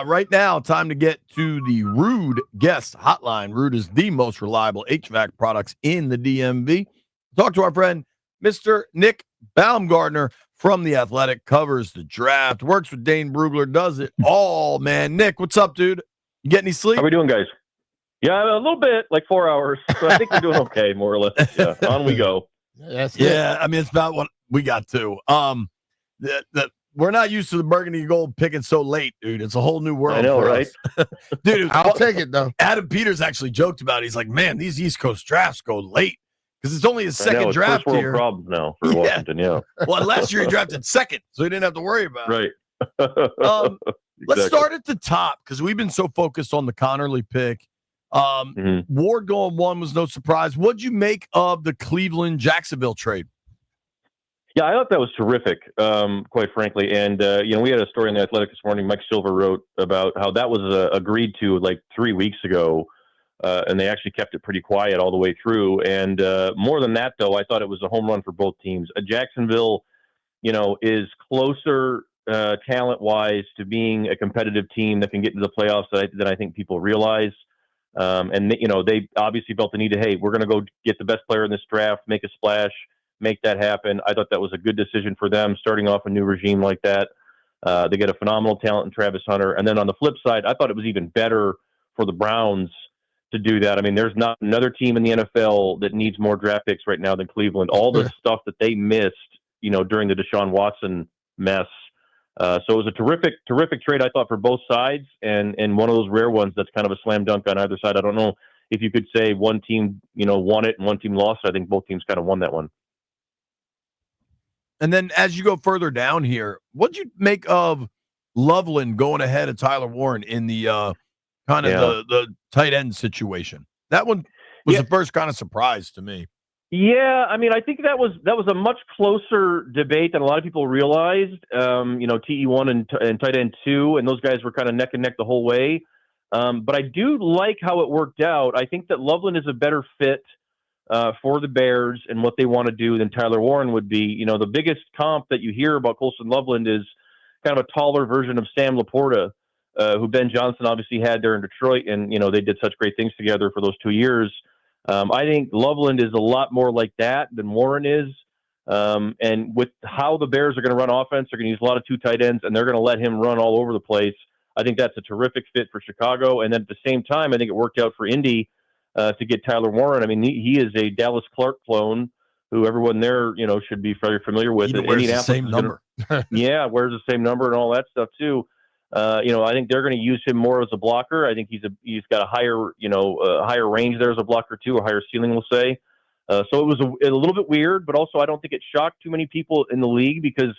Right now, time to get to the Rude guest hotline. Rude is the most reliable HVAC products in the DMV. Talk to our friend, Mr. Nick Baumgardner from The Athletic, covers the draft, works with Dane Brugler, does it all, man. Nick, what's up, dude? You get any How sleep? we doing, guys? Yeah, a little bit, like 4 hours. So I think we're doing okay, more or less. Yeah, on we go. That's Yeah, I mean, it's about what we got too. We're not used to the burgundy gold picking so late, dude. It's a whole new I world know, for right? us. Dude, I'll take it, though. Adam Peters actually joked about it. He's like, man, these East Coast drafts go late because it's only his I know, second it's draft first world here. problems now for Washington, yeah. Well, last year he drafted second, so he didn't have to worry about it. Right. Let's Exactly. start at the top because we've been so focused on the Connerly pick. Ward going one was no surprise. What'd you make of the Cleveland-Jacksonville trade? Yeah, I thought that was terrific, quite frankly. And, we had a story in The Athletic this morning. Mike Silver wrote about how that was agreed to like 3 weeks ago, and they actually kept it pretty quiet all the way through. And more than that, though, I thought it was a home run for both teams. Jacksonville, is closer talent-wise to being a competitive team that can get into the playoffs than I think people realize. And they obviously felt the need to, hey, we're going to go get the best player in this draft, make a splash, make that happen. I thought that was a good decision for them, starting off a new regime like that. They get a phenomenal talent in Travis Hunter. And then on the flip side, I thought it was even better for the Browns to do that. I mean, there's not another team in the NFL that needs more draft picks right now than Cleveland. All the stuff that they missed, during the Deshaun Watson mess. So it was a terrific trade, I thought, for both sides, and one of those rare ones that's kind of a slam dunk on either side. I don't know if you could say one team, won it and one team lost. I think both teams kind of won that one. And then as you go further down here, what'd you make of Loveland going ahead of Tyler Warren in the the tight end situation? That one was the first kind of surprise to me. Yeah, I mean, I think that was a much closer debate than a lot of people realized. TE1 and tight end 2, and those guys were kind of neck and neck the whole way. But I do like how it worked out. I think that Loveland is a better fit for the Bears and what they want to do than Tyler Warren would be. The biggest comp that you hear about Colson Loveland is kind of a taller version of Sam Laporta, who Ben Johnson obviously had there in Detroit, and they did such great things together for those 2 years. I think Loveland is a lot more like that than Warren is. And with how the Bears are going to run offense, they're going to use a lot of 2 tight ends, and they're going to let him run all over the place. I think that's a terrific fit for Chicago. And then at the same time, I think it worked out for Indy to get Tyler Warren. I mean, he is a Dallas Clark clone who everyone there, should be very familiar with. He wears the same number. Wears the same number and all that stuff too. I think they're going to use him more as a blocker. I think he's got a higher range there as a blocker too, a higher ceiling, we'll say. So it was a little bit weird, but also I don't think it shocked too many people in the league because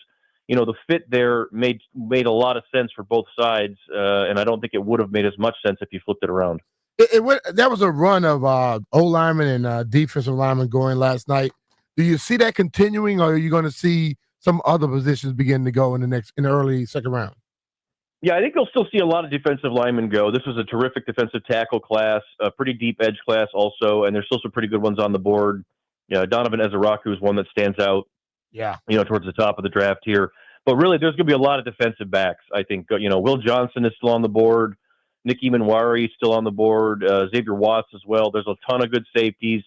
the fit there made a lot of sense for both sides, and I don't think it would have made as much sense if you flipped it around. That was a run of O-linemen and defensive linemen going last night. Do you see that continuing, or are you going to see some other positions begin to go in the early second round? Yeah, I think you'll still see a lot of defensive linemen go. This was a terrific defensive tackle class, a pretty deep edge class also, and there's still some pretty good ones on the board. Donovan Ezeraku is one that stands out. Yeah. Towards the top of the draft here. But really, there's going to be a lot of defensive backs, I think. Will Johnson is still on the board. Nick Emanwari is still on the board. Xavier Watts as well. There's a ton of good safeties,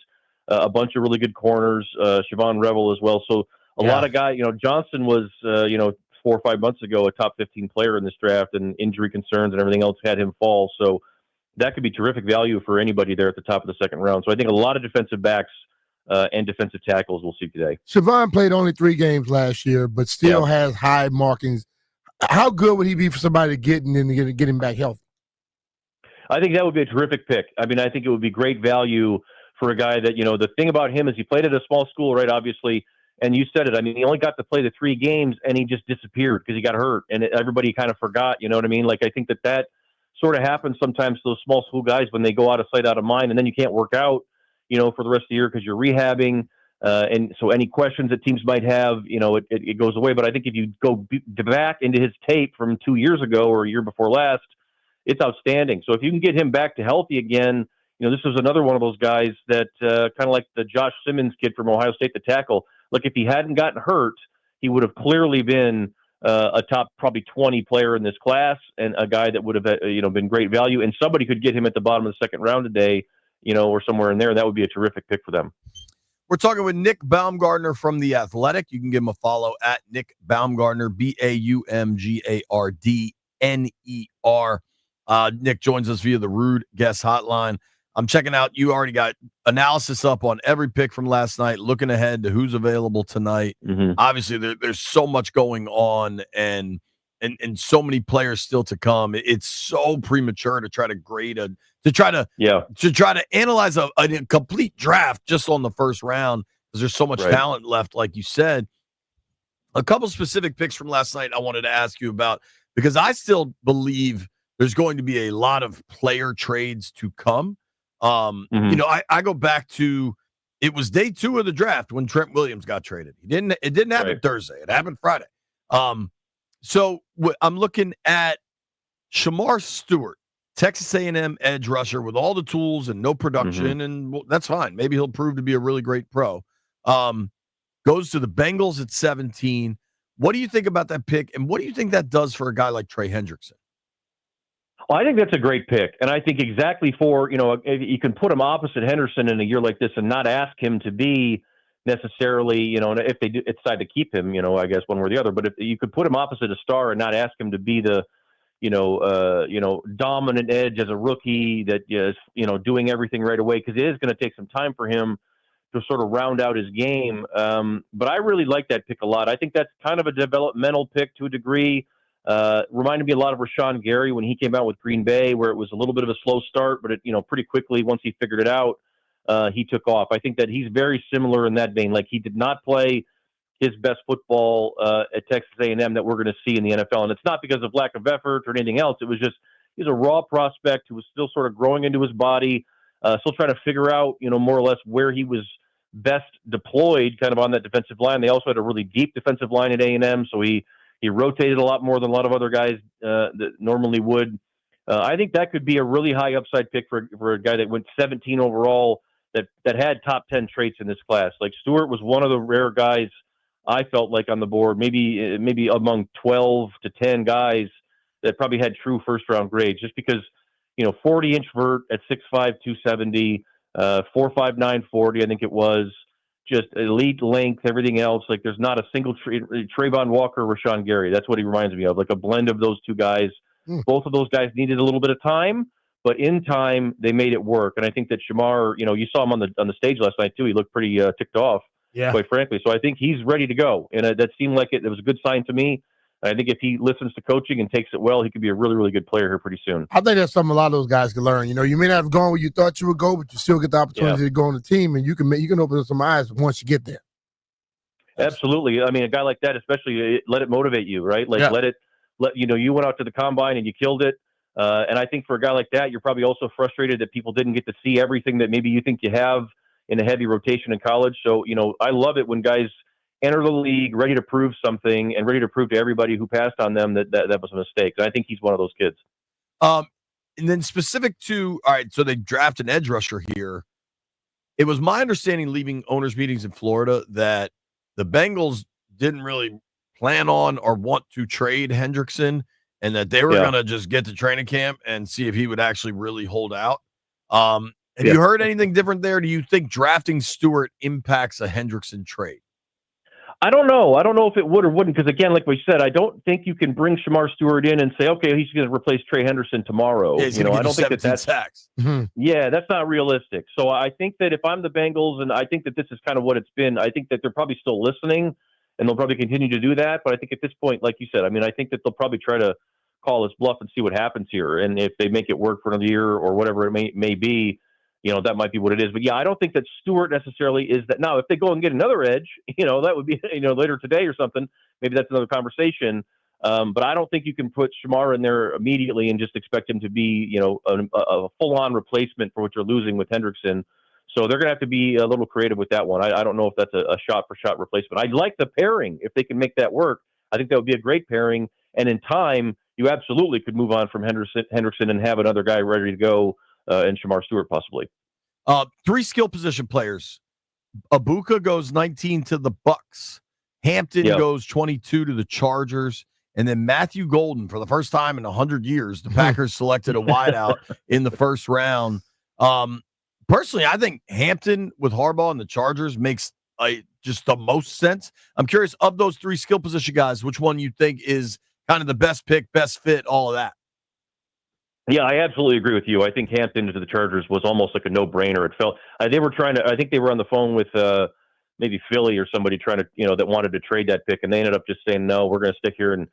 a bunch of really good corners. Siobhan Revel as well. So a lot of guys, Johnson was, 4 or 5 months ago, a top 15 player in this draft, and injury concerns and everything else had him fall. So that could be terrific value for anybody there at the top of the second round. So I think a lot of defensive backs and defensive tackles we'll see today. Siobhan played only 3 games last year, but still has high markings. How good would he be for somebody to get him back healthy? I think that would be a terrific pick. I mean, I think it would be great value for a guy that, the thing about him is he played at a small school, right, obviously, and you said it. I mean, he only got to play the 3 games, and he just disappeared because he got hurt, and everybody kind of forgot, you know what I mean? Like, I think that sort of happens sometimes to those small school guys when they go out of sight, out of mind, and then you can't work out, for the rest of the year because you're rehabbing. And so any questions that teams might have, it goes away. But I think if you go back into his tape from 2 years ago or a year before last, it's outstanding. So if you can get him back to healthy again, this is another one of those guys that kind of like the Josh Simmons kid from Ohio State, the tackle. Look, if he hadn't gotten hurt, he would have clearly been a top probably 20 player in this class and a guy that would have been great value, and somebody could get him at the bottom of the second round today, or somewhere in there. That would be a terrific pick for them. We're talking with Nick Baumgardner from The Athletic. You can give him a follow at Nick Baumgardner, Baumgardner. Nick joins us via the Rude Guest Hotline. I'm checking out. You already got analysis up on every pick from last night, looking ahead to who's available tonight. Mm-hmm. Obviously, there's so much going on and so many players still to come. It's so premature to try to grade to try to analyze a complete draft just on the first round because there's so much talent left, like you said. A couple specific picks from last night I wanted to ask you about because I still believe there's going to be a lot of player trades to come. I go back to it was day 2 of the draft when Trent Williams got traded. It didn't happen Thursday. It happened Friday. So I'm looking at Shamar Stewart, Texas A&M edge rusher with all the tools and no production, and that's fine. Maybe he'll prove to be a really great pro. Goes to the Bengals at 17. What do you think about that pick, and what do you think that does for a guy like Trey Hendrickson? Well, I think that's a great pick, and I think exactly for, you can put him opposite Henderson in a year like this and not ask him to be necessarily, if they do decide to keep him, I guess one way or the other, but if you could put him opposite a star and not ask him to be the, dominant edge as a rookie that is, doing everything right away, because it is going to take some time for him to sort of round out his game. But I really like that pick a lot. I think that's kind of a developmental pick to a degree. Reminded me a lot of Rashawn Gary when he came out with Green Bay, where it was a little bit of a slow start, but it, pretty quickly once he figured it out, he took off. I think that he's very similar in that vein. Like, he did not play his best football at Texas A&M that we're going to see in the NFL, and it's not because of lack of effort or anything else. It was just he's a raw prospect who was still sort of growing into his body, still trying to figure out, more or less where he was best deployed, kind of on that defensive line. They also had a really deep defensive line at A&M, so he rotated a lot more than a lot of other guys that normally would. I think that could be a really high upside pick for a guy that went 17 overall that had top 10 traits in this class. Like, Stewart was one of the rare guys I felt like on the board, maybe among 12 to 10 guys that probably had true first-round grades, just because, 40-inch vert at 6'5", 270, 4.59 40, I think it was. Just elite length, everything else. Like, there's not a single Trayvon Walker, Rashawn Gary. That's what he reminds me of, like a blend of those two guys. Both of those guys needed a little bit of time, but in time they made it work. And I think that Shamar, you saw him on the stage last night too. He looked pretty ticked off, quite frankly. So I think he's ready to go, and that seemed like it was a good sign to me. I think if he listens to coaching and takes it well, he could be a really, really good player here pretty soon. I think that's something a lot of those guys can learn. You may not have gone where you thought you would go, but you still get the opportunity to go on the team, and you can open up some eyes once you get there. Absolutely. I mean, a guy like that, especially, let it motivate you, right? Like, you went out to the combine and you killed it. And I think for a guy like that, you're probably also frustrated that people didn't get to see everything that maybe you think you have in a heavy rotation in college. So, I love it when guys enter the league ready to prove something and ready to prove to everybody who passed on them that was a mistake. And I think he's one of those kids. And then specific to, all right, so they draft an edge rusher here. It was my understanding leaving owners' meetings in Florida that the Bengals didn't really plan on or want to trade Hendrickson, and that they were going to just get to training camp and see if he would actually really hold out. Have you heard anything different there? Do you think drafting Stewart impacts a Hendrickson trade? I don't know. I don't know if it would or wouldn't, because, again, like we said, I don't think you can bring Shamar Stewart in and say, okay, he's going to replace Trey Henderson tomorrow. Yeah, I don't think that's sacks. Yeah, that's not realistic. So I think that if I'm the Bengals, and I think that this is kind of what it's been, I think that they're probably still listening, and they'll probably continue to do that. But I think at this point, like you said, I think that they'll probably try to call his bluff and see what happens here. And if they make it work for another year or whatever it may be, that might be what it is. But yeah, I don't think that Stewart necessarily is that. Now, if they go and get another edge, that would be, later today or something, maybe that's another conversation. But I don't think you can put Shamar in there immediately and just expect him to be, a full-on replacement for what you're losing with Hendrickson. So they're going to have to be a little creative with that one. I don't know if that's a shot-for-shot replacement. I'd like the pairing if they can make that work. I think that would be a great pairing. And in time, you absolutely could move on from Hendrickson and have another guy ready to go, and Shamar Stewart possibly. 3 skill position players. Abuka goes 19 to the Bucks. Hampton goes 22 to the Chargers. And then Matthew Golden, for the first time in 100 years, the Packers selected a wideout in the first round. Personally, I think Hampton with Harbaugh and the Chargers makes just the most sense. I'm curious, of those three skill position guys, which one you think is kind of the best pick, best fit, all of that? Yeah, I absolutely agree with you. I think Hampton to the Chargers was almost like a no-brainer. It felt they were trying to. I think they were on the phone with maybe Philly or somebody trying to, that wanted to trade that pick, and they ended up just saying no. We're going to stick here and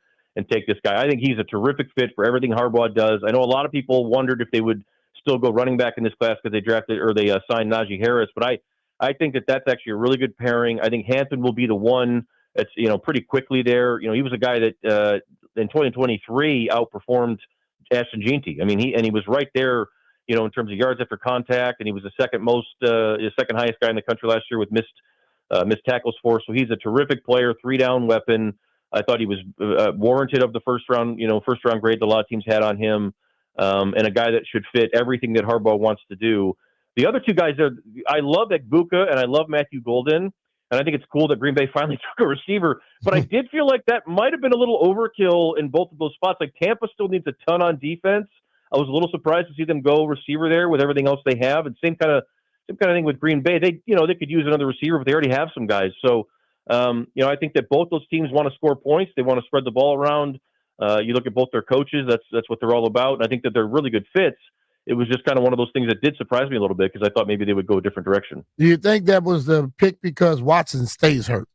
take this guy. I think he's a terrific fit for everything Harbaugh does. I know a lot of people wondered if they would still go running back in this class because they drafted or they signed Najee Harris, but I think that that's actually a really good pairing. I think Hampton will be the one that's pretty quickly there. He was a guy that in 2023 outperformed Ashton Jeanty. I mean, he was right there, in terms of yards after contact, and he was the second highest guy in the country last year with missed tackles for. So he's a terrific player, 3-down weapon. I thought he was warranted of the first round grade that a lot of teams had on him, and a guy that should fit everything that Harbaugh wants to do. The other two guys I love Ekbuka and I love Matthew Golden. And I think it's cool that Green Bay finally took a receiver. But I did feel like that might have been a little overkill in both of those spots. Like Tampa still needs a ton on defense. I was a little surprised to see them go receiver there with everything else they have. And same kind of thing with Green Bay. They could use another receiver, but they already have some guys. So I think that both those teams want to score points. They want to spread the ball around. You look at both their coaches. That's what they're all about. And I think that they're really good fits. It was just kind of one of those things that did surprise me a little bit because I thought maybe they would go a different direction. Do you think that was the pick because Watson stays hurt?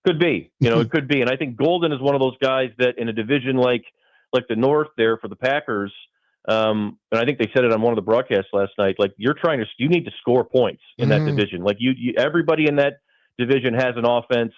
Could be. It could be. And I think Golden is one of those guys that in a division like the North there for the Packers, and I think they said it on one of the broadcasts last night, like you need to score points in that division. Like everybody in that division has an offense,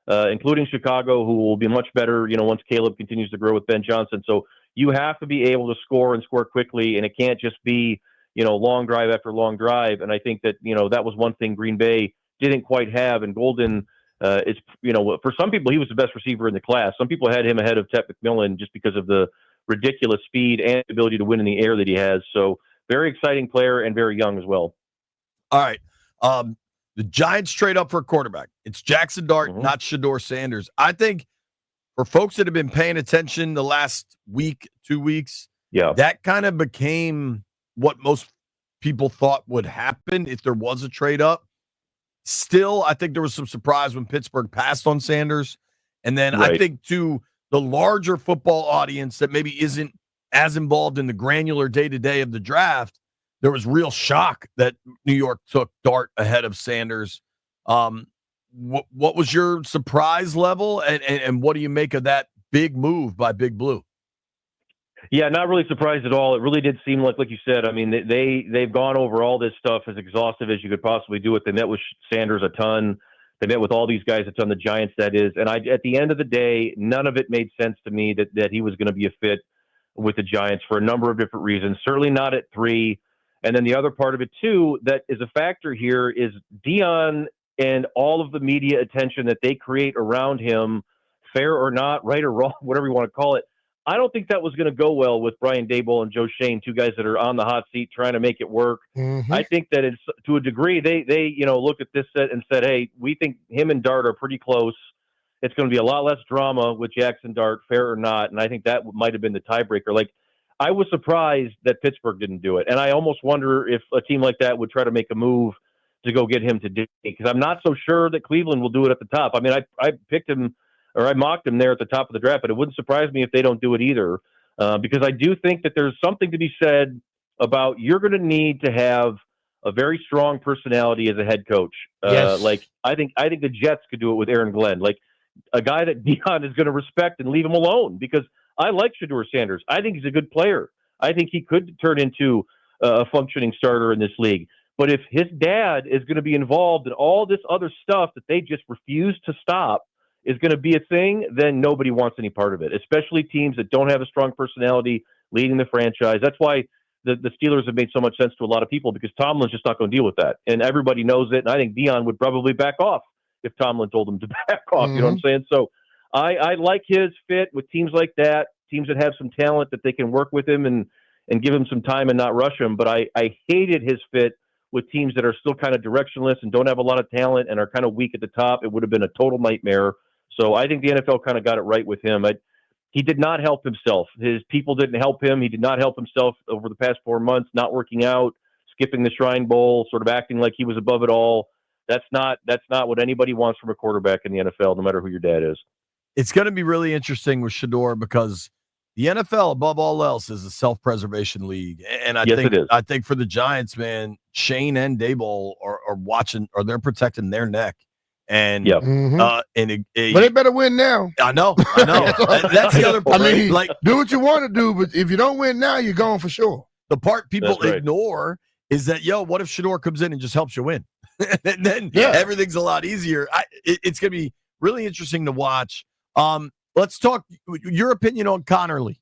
including Chicago, who will be much better, once Caleb continues to grow with Ben Johnson. So you have to be able to score and score quickly, and it can't just be, long drive after long drive. And I think that, that was one thing Green Bay didn't quite have. And Golden is, for some people, he was the best receiver in the class. Some people had him ahead of Ted McMillan just because of the ridiculous speed and ability to win in the air that he has. So very exciting player and very young as well. All right. The Giants trade up for a quarterback. It's Jackson Dart, not Shadeur Sanders. I think for folks that have been paying attention the last week, 2 weeks, that kind of became what most people thought would happen if there was a trade up. Still, I think there was some surprise when Pittsburgh passed on Sanders. And then I think to the larger football audience that maybe isn't as involved in the granular day-to-day of the draft, there was real shock that New York took Dart ahead of Sanders. What was your surprise level, and what do you make of that big move by Big Blue? Yeah, not really surprised at all. It really did seem like you said, I mean, they've gone over all this stuff as exhaustive as you could possibly do it. They met with Sanders a ton. They met with all these guys a ton, the Giants, that is. And at the end of the day, none of it made sense to me that he was going to be a fit with the Giants for a number of different reasons. Certainly not at 3. And then the other part of it, too, that is a factor here is Dion and all of the media attention that they create around him, fair or not, right or wrong, whatever you want to call it. I don't think that was going to go well with Brian Daboll and Joe Schoen, two guys that are on the hot seat trying to make it work. I think that it's, to a degree, they looked at this set and said, hey, we think him and Dart are pretty close. It's going to be a lot less drama with Jackson Dart, fair or not. And I think that might have been the tiebreaker. Like, I was surprised that Pittsburgh didn't do it. And I almost wonder if a team like that would try to make a move to go get him to do it, because I'm not so sure that Cleveland will do it at the top. I mean, I picked him, or I mocked him there at the top of the draft, but it wouldn't surprise me if they don't do it either, because I do think that there's something to be said about you're going to need to have a very strong personality as a head coach. Like I think the Jets could do it with Aaron Glenn, like a guy that Dion is going to respect and leave him alone, because I like Shadeur Sanders. I think he's a good player. I think he could turn into a functioning starter in this league. But if his dad is going to be involved in all this other stuff that they just refuse to stop is going to be a thing, then nobody wants any part of it, especially teams that don't have a strong personality leading the franchise. That's why the Steelers have made so much sense to a lot of people, because Tomlin's just not going to deal with that. And everybody knows it. And I think Dion would probably back off if Tomlin told him to back off. You know what I'm saying? So I like his fit with teams like that, teams that have some talent that they can work with him and give him some time and not rush him. But I hated his fit with teams that are still kind of directionless and don't have a lot of talent and are kind of weak at the top. It would have been a total nightmare. So I think the NFL kind of got it right with him. He did not help himself. His people didn't help him. He did not help himself over the past 4 months, not working out, skipping the Shrine Bowl, sort of acting like he was above it all. That's not what anybody wants from a quarterback in the NFL, no matter who your dad is. It's going to be really interesting with Shadeur because the NFL, above all else, is a self-preservation league. And Yes, it is. I think for the Giants, man, Shane and Daboll are watching, or they're protecting their neck. And Yep. But they better win now. I know. That's the other part. I mean, like, do what you want to do, but if you don't win now, you're gone for sure. The part people right. ignore is that, what if Shadeur comes in and just helps you win? And then everything's a lot easier. It's going to be really interesting to watch. Let's talk your opinion on Connerly.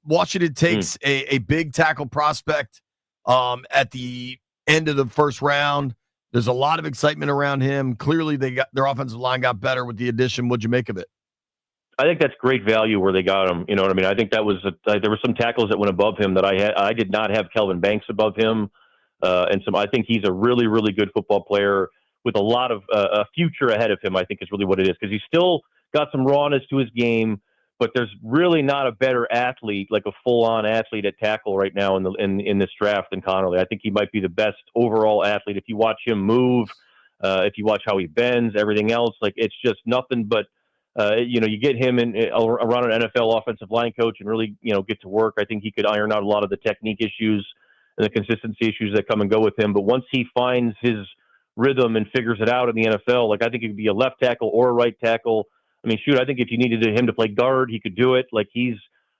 Washington takes a big tackle prospect at the end of the first round. There's a lot of excitement around him. Clearly, their offensive line got better with the addition. What'd you make of it? I think that's great value where they got him. You know what I mean? I think that was there were some tackles that went above him that I had. I did not have Kelvin Banks above him, and some. I think he's a really, really good football player with a lot of a future ahead of him. I think is really what it is because he's still got some rawness to his game, but there's really not a better athlete, like a full-on athlete at tackle right now in this draft than Connerly. I think he might be the best overall athlete. If you watch him move, if you watch how he bends, everything else, like it's just nothing but, you get him around an NFL offensive line coach and really, get to work. I think he could iron out a lot of the technique issues and the consistency issues that come and go with him. But once he finds his rhythm and figures it out in the NFL, like I think he could be a left tackle or a right tackle. I mean, shoot, I think if you needed him to play guard, he could do it. Like he's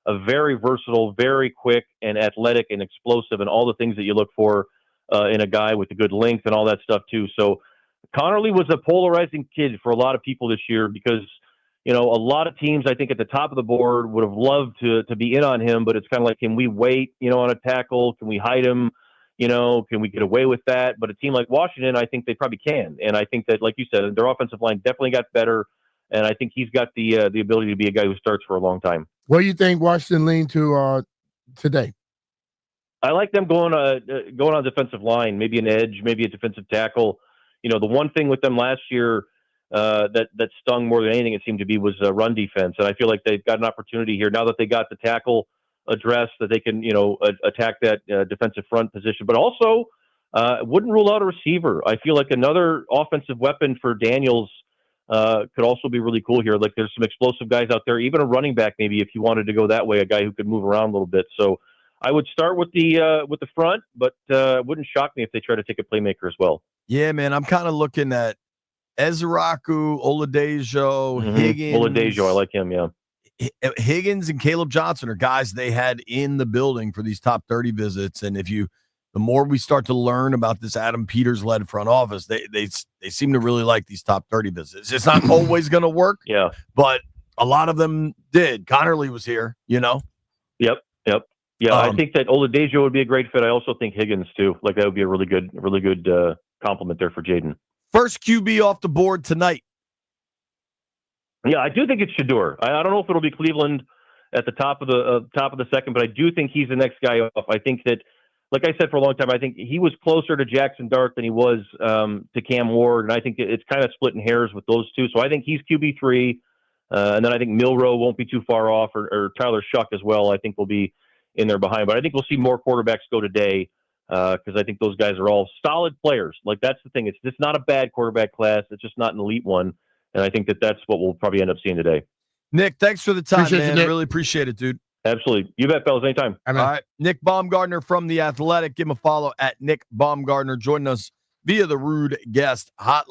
a very versatile, very quick and athletic and explosive and all the things that you look for in a guy with a good length and all that stuff too. So Connerly was a polarizing kid for a lot of people this year because, a lot of teams, I think at the top of the board would have loved to be in on him, but it's kind of like, can we wait, on a tackle? Can we hide him? Can we get away with that? But a team like Washington, I think they probably can. And I think that, like you said, their offensive line definitely got better. And I think he's got the ability to be a guy who starts for a long time. What do you think Washington leaned to today? I like them going on defensive line, maybe an edge, maybe a defensive tackle. The one thing with them last year that stung more than anything, it seemed to be, was run defense. And I feel like they've got an opportunity here now that they got the tackle addressed, that they can attack that defensive front position. But also wouldn't rule out a receiver. I feel like another offensive weapon for Daniels could also be really cool here. Like there's some explosive guys out there, even a running back maybe if you wanted to go that way, a guy who could move around a little bit. So I would start with the front, but it wouldn't shock me if they try to take a playmaker as well. Yeah, man, I'm kind of looking at Ezraku, Oladejo, Higgins. Oladejo, I like him, yeah. Higgins and Caleb Johnson are guys they had in the building for these top 30 visits. And the more we start to learn about this Adam Peters-led front office, they seem to really like these top 30 visits. It's not always going to work, but a lot of them did. Connerly was here, Yep. Yeah, I think that Oladejo would be a great fit. I also think Higgins too. Like that would be a really good compliment there for Jaden. First QB off the board tonight. Yeah, I do think it's Shadeur. I don't know if it'll be Cleveland at the top of the second, but I do think he's the next guy off. I think that, like I said for a long time, I think he was closer to Jackson Dart than he was to Cam Ward, and I think it's kind of splitting hairs with those two. So I think he's QB3, and then I think Milroe won't be too far off, or Tyler Shuck as well. I think will be in there behind, but I think we'll see more quarterbacks go today because I think those guys are all solid players. Like that's the thing; it's just not a bad quarterback class. It's just not an elite one, and I think that's what we'll probably end up seeing today. Nick, thanks for the time, Appreciate man. Really appreciate it, dude. Absolutely. You bet, fellas. Anytime. All right. Nick Baumgardner from The Athletic. Give him a follow at Nick Baumgardner. Joining us via the Rude Guest Hotline.